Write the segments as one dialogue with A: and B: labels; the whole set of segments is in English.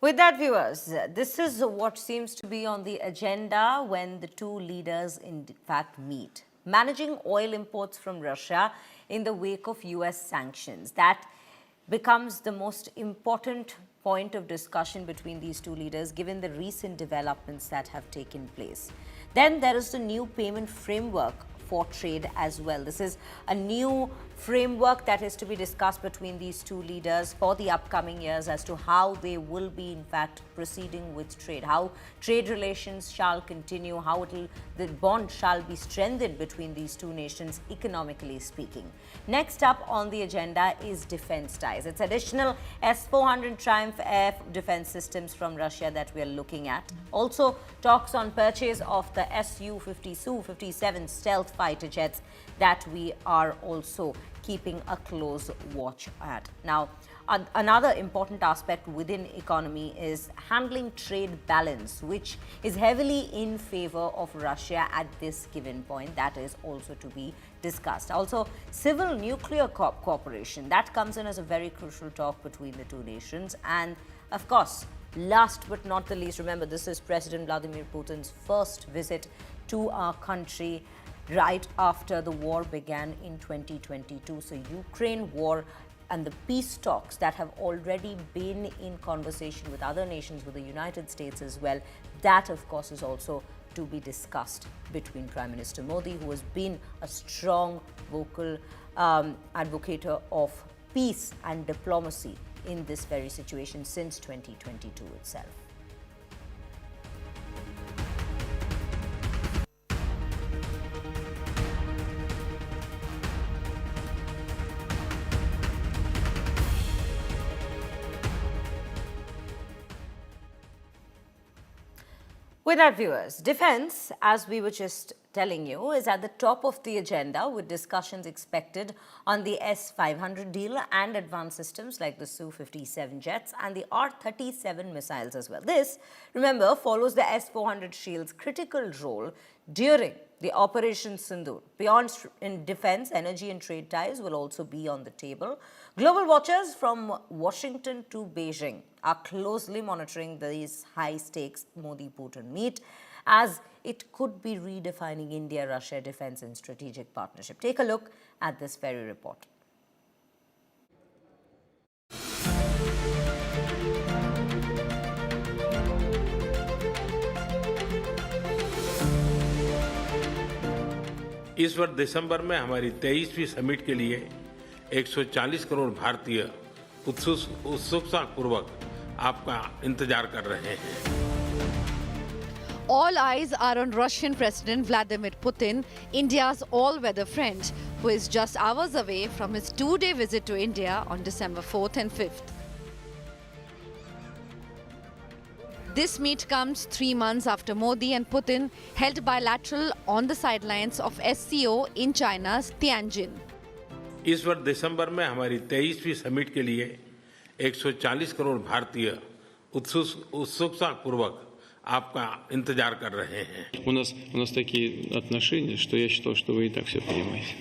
A: With that, viewers, this is what seems to be on the agenda when the two leaders in fact meet. Managing oil imports from Russia in the wake of US sanctions. That becomes the most important point of discussion between these two leaders given the recent developments that have taken place. Then there is the new payment framework for trade as well. This is a new framework that is to be discussed between these two leaders for the upcoming years as to how they will be in fact proceeding with trade, how trade relations shall continue, how the bond shall be strengthened between these two nations economically speaking. Next up on the agenda is defense ties. It's additional S-400 Triumph air defense systems from Russia that we are looking at. Also talks on purchase of the Su-50, Su-57 stealth fighter jets that we are also keeping a close watch at. Now, another important aspect within economy is handling trade balance, which is heavily in favor of Russia at this given point. That is also to be discussed. Also, civil nuclear cooperation, that comes in as a very crucial talk between the two nations. And of course, last but not the least, remember this is President Vladimir Putin's first visit to our country right after the war began in 2022. So Ukraine war and the peace talks that have already been in conversation with other nations, with the United States as well, that of course is also to be discussed between Prime Minister Modi, who has been a strong vocal advocate of peace and diplomacy in this very situation since 2022 itself. With that, viewers, defense, as we were just telling you, is at the top of the agenda with discussions expected on the S-500 deal and advanced systems like the Su-57 jets and the R-37 missiles as well. This, remember, follows the S-400 shield's critical role during the Operation Sindoor. Beyond in defense, energy and trade ties will also be on the table. Global watchers from Washington to Beijing are closely monitoring these high-stakes Modi-Putin meet as it could be redefining India-Russia defense and strategic partnership. Take a look at this very report.
B: इस वर्ष दिसंबर में हमारी 23वीं summit के लिए 140 करोड़ भारतीय उत्सुकता पूर्वक आपका इंतजार कर रहे हैं.
C: All eyes are on Russian President Vladimir Putin, India's all-weather friend, who is just hours away from his two-day visit to India on December 4th and 5th. This meet comes 3 months after Modi and Putin held bilateral on the sidelines of SCO in China's Tianjin.
B: इस वर्ष दिसंबर में हमारी 23वीं summit के लिए 140 करोड़ भारतीय उत्सुकता पूर्वक आपका इंतजार कर रहे हैं.
D: У нас такие отношения, что я считал, что вы и так все понимаете.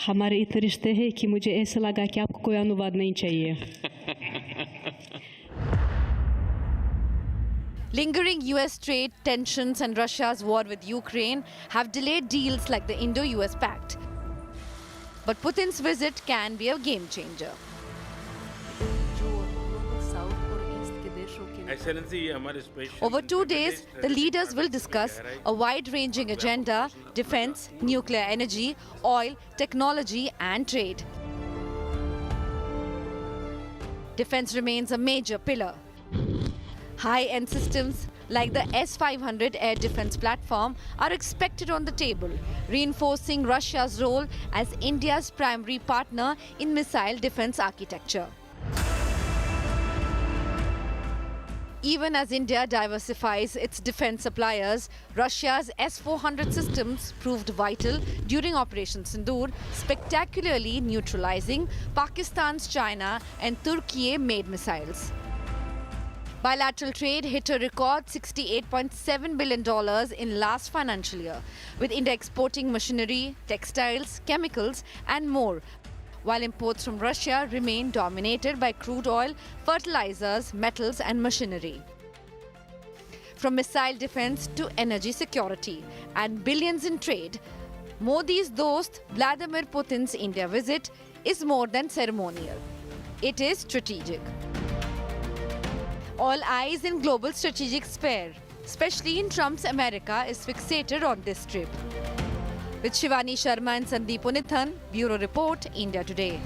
E: हमारे इतने रिश्ते हैं कि मुझे ऐसा लगा कि आपको कोई अनुवाद नहीं चाहिए.
C: Lingering US trade tensions and Russia's war with Ukraine have delayed deals like the Indo-US Pact. But Putin's visit can be a game changer. Over 2 days, the leaders will discuss a wide-ranging agenda: defense, nuclear energy, oil, technology and trade. Defense remains a major pillar. High-end systems like the S-500 air defense platform are expected on the table, reinforcing Russia's role as India's primary partner in missile defense architecture. Even as India diversifies its defense suppliers, Russia's S-400 systems proved vital during Operation Sindoor, spectacularly neutralizing Pakistan's China and Turkey-made missiles. Bilateral trade hit a record $68.7 billion in last financial year, with India exporting machinery, textiles, chemicals and more, while imports from Russia remain dominated by crude oil, fertilizers, metals, and machinery. From missile defense to energy security and billions in trade, Modi's dost Vladimir Putin's India visit is more than ceremonial. It is strategic. All eyes in global strategic sphere, especially in Trump's America, is fixated on this trip. With Shivani Sharma and Sandeep Unithan, Bureau Report, India Today.